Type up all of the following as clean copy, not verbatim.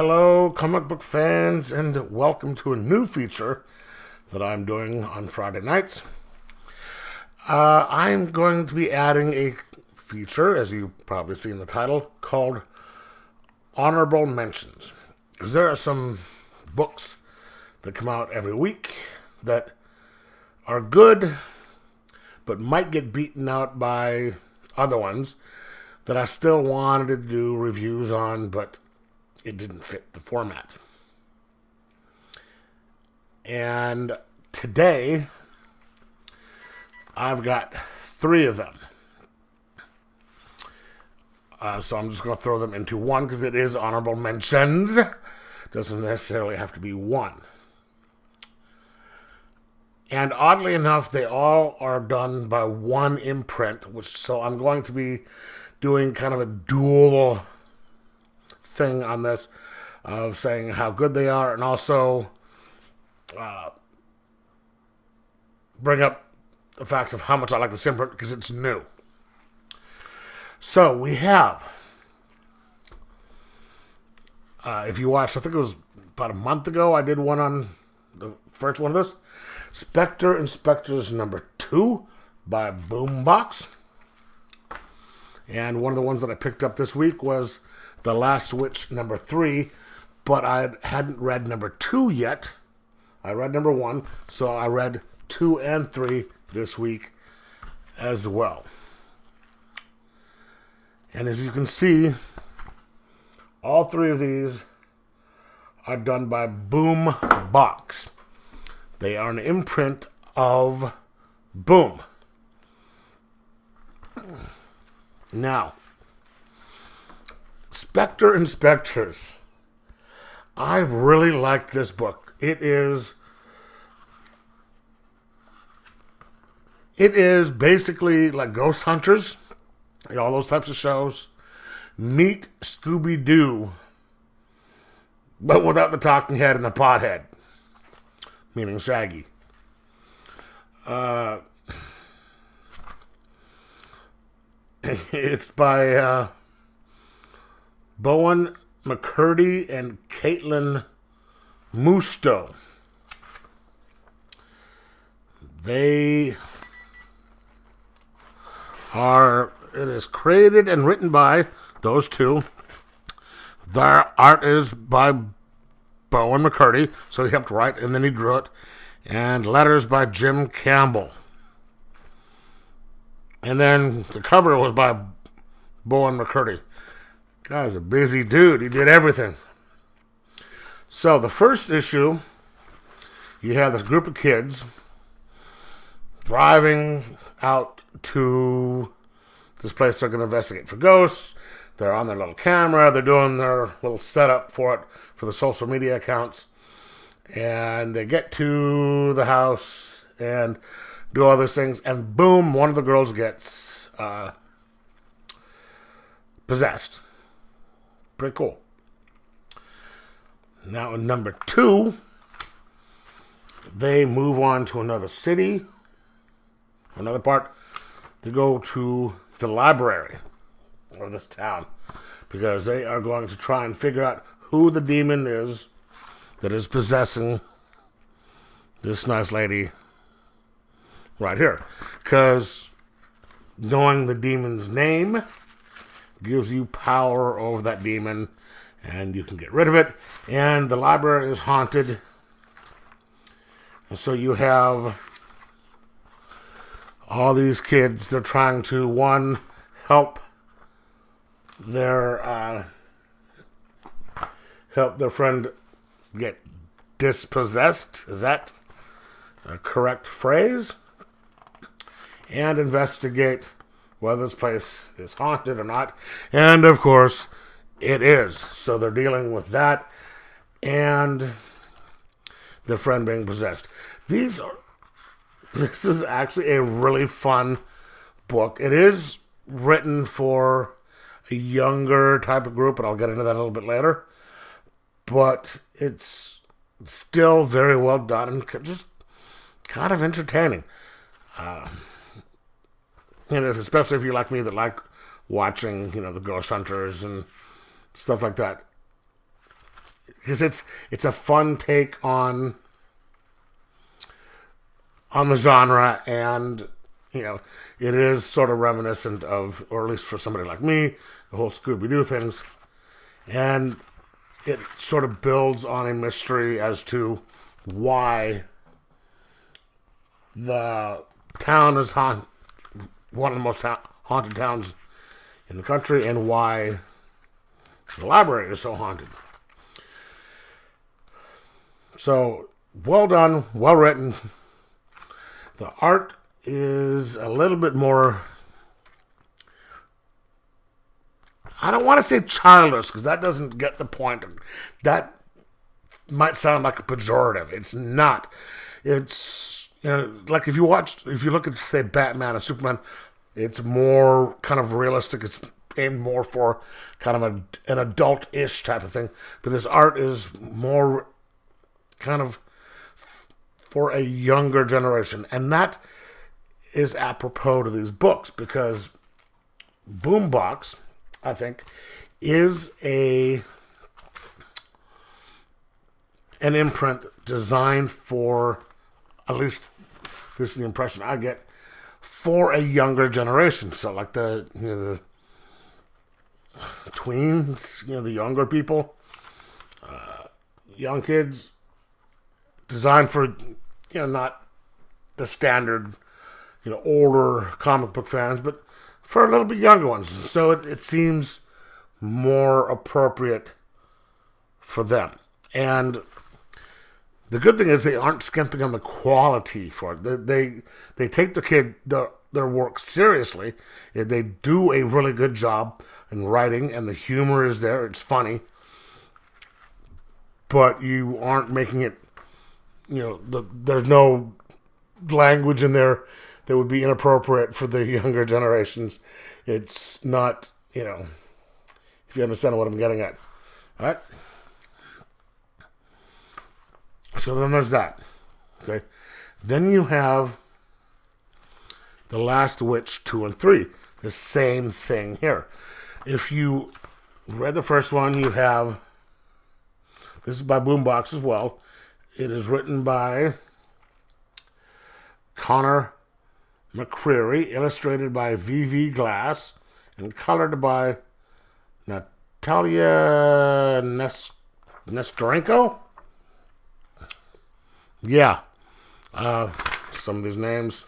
Hello, comic book fans, and welcome to a new feature that I'm doing on Friday nights. I'm going to be adding a feature, as you probably see in the title, called Honorable Mentions. Because there are some books that come out every week that are good, but might get beaten out by other ones that I still wanted to do reviews on, but it didn't fit the format. And today, I've got 3 of them. So I'm just going to throw them into one because it is honorable mentions. Doesn't necessarily have to be one. And oddly enough, they all are done by one imprint, so I'm going to be doing kind of a dual thing on this of saying how good they are and also bring up the fact of how much I like this imprint because it's new. So we have, if you watched, I think it was about a month ago, I did one on the first one of this, Spectre Inspectors number 2 by Boombox. And one of the ones that I picked up this week was The Last Witch number 3, but I hadn't read number 2 yet. I read number 1, so I read 2 and 3 this week as well. And as you can see, all 3 of these are done by Boombox. They are an imprint of Boom. Now, Spectre Inspectors. I really like this book. It is basically like Ghost Hunters, all those types of shows. Meet Scooby-Doo, but without the talking head and the pothead, meaning Shaggy. It's by Bowen McCurdy and Caitlin Musto. It is created and written by those 2. Their art is by Bowen McCurdy, so he helped write and then he drew it. And letters by Jim Campbell. And then the cover was by Bowen McCurdy. Guy's a busy dude. He did everything. So the first issue, you have this group of kids driving out to this place they're going to investigate for ghosts. They're on their little camera. They're doing their little setup for it for the social media accounts. And they get to the house and do all those things. And boom, one of the girls gets possessed. Pretty cool. Now in number 2, they move on to another city, another part. They go to the library of this town because they are going to try and figure out who the demon is that is possessing this nice lady right here. Because knowing the demon's name gives you power over that demon, and you can get rid of it. And the library is haunted. And so you have all these kids. They're trying to, one, help their friend get dispossessed. Is that a correct phrase? And investigate whether this place is haunted or not. And, of course, it is. So they're dealing with that and their friend being possessed. This is actually a really fun book. It is written for a younger type of group, and I'll get into that a little bit later. But it's still very well done and just kind of entertaining. Especially if you're like me that like watching, the Ghost Hunters and stuff like that. because it's a fun take on the genre, and it is sort of reminiscent of, or at least for somebody like me, the whole Scooby-Doo things, and it sort of builds on a mystery as to why the town is one of the most haunted towns in the country, and why the library is so haunted. So, well done, well written. The art is a little bit more, I don't want to say childish, because that doesn't get the point. That might sound like a pejorative. It's not. It's, like if you look at, say, Batman and Superman, it's more kind of realistic. It's aimed more for kind of an adult-ish type of thing. But this art is more kind of for a younger generation. And that is apropos to these books, because Boombox, I think, is an imprint designed for, at least this is the impression I get, for a younger generation. So like the tweens, the younger people, young kids, designed for, not the standard, older comic book fans, but for a little bit younger ones. So it seems more appropriate for them. And the good thing is they aren't skimping on the quality for it. They take their work seriously. They do a really good job in writing, and the humor is there. It's funny. But you aren't making it, there's no language in there that would be inappropriate for the younger generations. It's not, if you understand what I'm getting at. All right? So then there's that. Okay? Then you have The Last Witch 2 and 3. The same thing here. If you read the first one, you have, this is by Boombox as well. It is written by Connor McCreary, illustrated by V.V. Glass, and colored by Natalia Nestorenko? Yeah. Some of these names,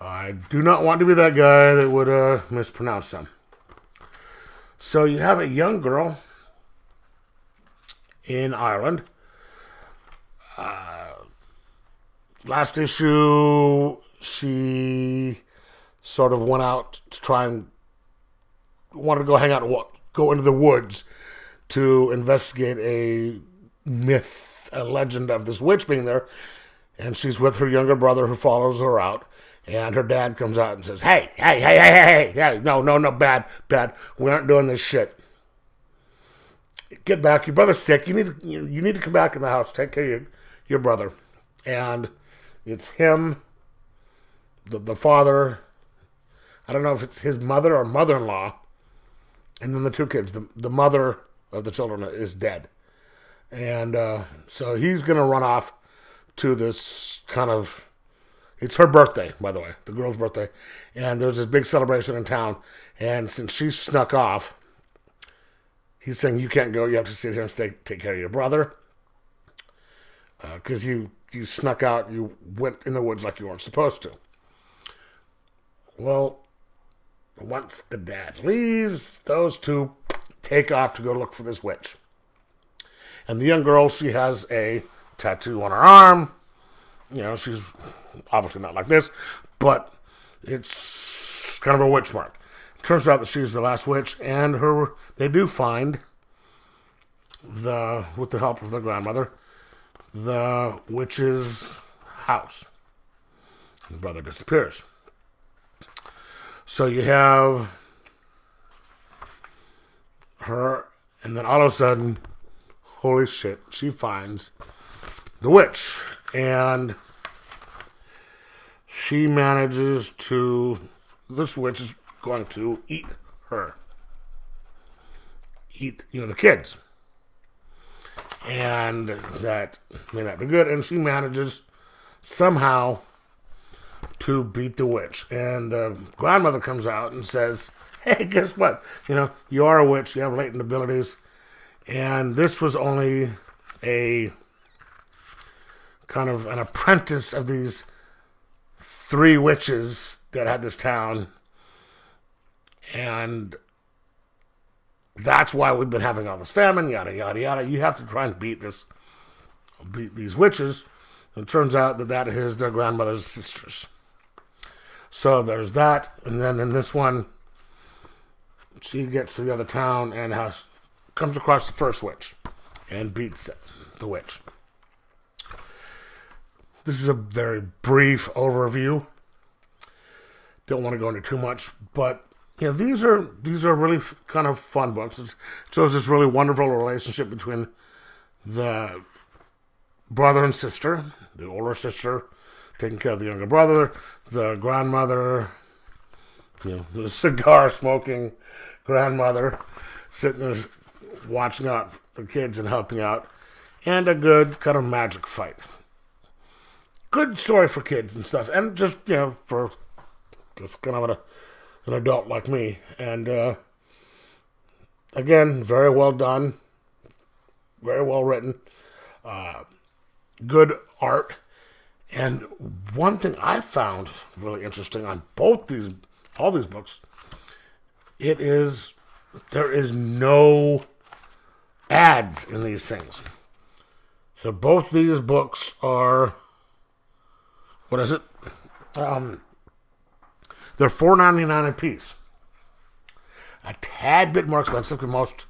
I do not want to be that guy that would mispronounce them. So you have a young girl in Ireland. Last issue, she sort of went out to try and wanted to go hang out and go into the woods to investigate a myth, a legend of this witch being there. And she's with her younger brother who follows her out. And her dad comes out and says, hey, no, bad. We aren't doing this shit. Get back. Your brother's sick. You need to come back in the house. Take care of your brother. And it's him, the father, I don't know if it's his mother or mother-in-law, and then the two kids. The mother of the children is dead. And so he's going to run off to this kind of, it's her birthday, by the way, the girl's birthday. And there's this big celebration in town. And since she snuck off, he's saying, you can't go, you have to sit here and take care of your brother. Because you snuck out, you went in the woods like you weren't supposed to. Well, once the dad leaves, those two take off to go look for this witch. And the young girl, she has a tattoo on her arm. She's obviously not like this, but it's kind of a witch mark. It turns out that she's the last witch, and they do find, with the help of their grandmother, the witch's house. The brother disappears. So you have her, and then all of a sudden, holy shit, she finds the witch. And she manages to, this witch is going to eat her. Eat, the kids. and that may not be good. And she manages somehow to beat the witch. And the grandmother comes out and says, hey, guess what? You are a witch. You have latent abilities. And this was only a kind of an apprentice of these 3 witches that had this town. And that's why we've been having all this famine, yada, yada, yada. You have to try and beat these witches. And it turns out that is their grandmother's sisters. So there's that. And then in this one, she gets to the other town and comes across the first witch and beats the witch. This is a very brief overview. Don't want to go into too much, but these are really kind of fun books. It shows this really wonderful relationship between the brother and sister, the older sister taking care of the younger brother, the grandmother, the cigar smoking grandmother sitting there watching out the kids and helping out, and a good kind of magic fight. Good story for kids and stuff, and just for just kind of an adult like me. And again, very well done, very well written, good art. And one thing I found really interesting on all these books, there is no ads in these things. So both these books are, what is it? They're $4.99 a piece. A tad bit more expensive than most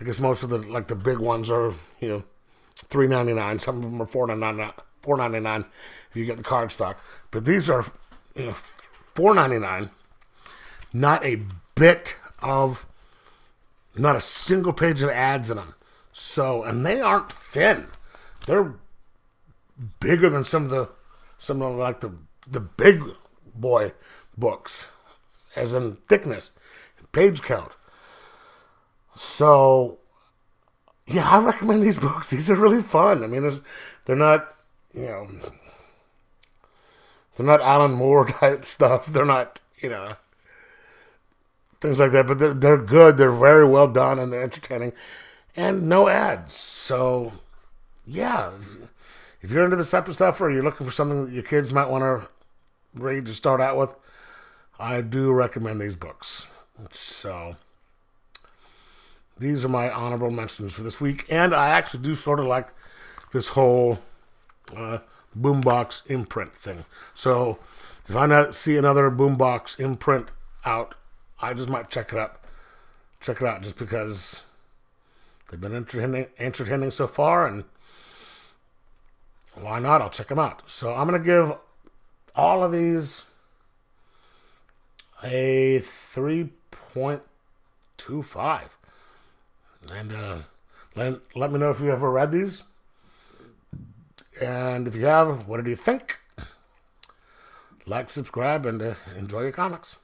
of the big ones are, $3.99. Some of them are $4.99 if you get the cardstock. But these are, $4.99. Not a single page of ads in them. So, and they aren't thin. They're bigger than some of the big boy books, as in thickness, page count. So, yeah, I recommend these books. These are really fun. I mean, they're not, they're not Alan Moore type stuff. They're not, things like that. But they're good. They're very well done and they're entertaining, and no ads. So, yeah, if you're into this type of stuff, or you're looking for something that your kids might want to read to start out with, I do recommend these books. So, these are my honorable mentions for this week. And I actually do sort of like this whole Boombox imprint thing. So, if I see another Boombox imprint out, I just might check it out just because they've been entertaining so far, and why not? I'll check them out. So I'm going to give all of these a 3.25. And let me know if you ever read these. And if you have, what did you think? Like, subscribe, and enjoy your comics.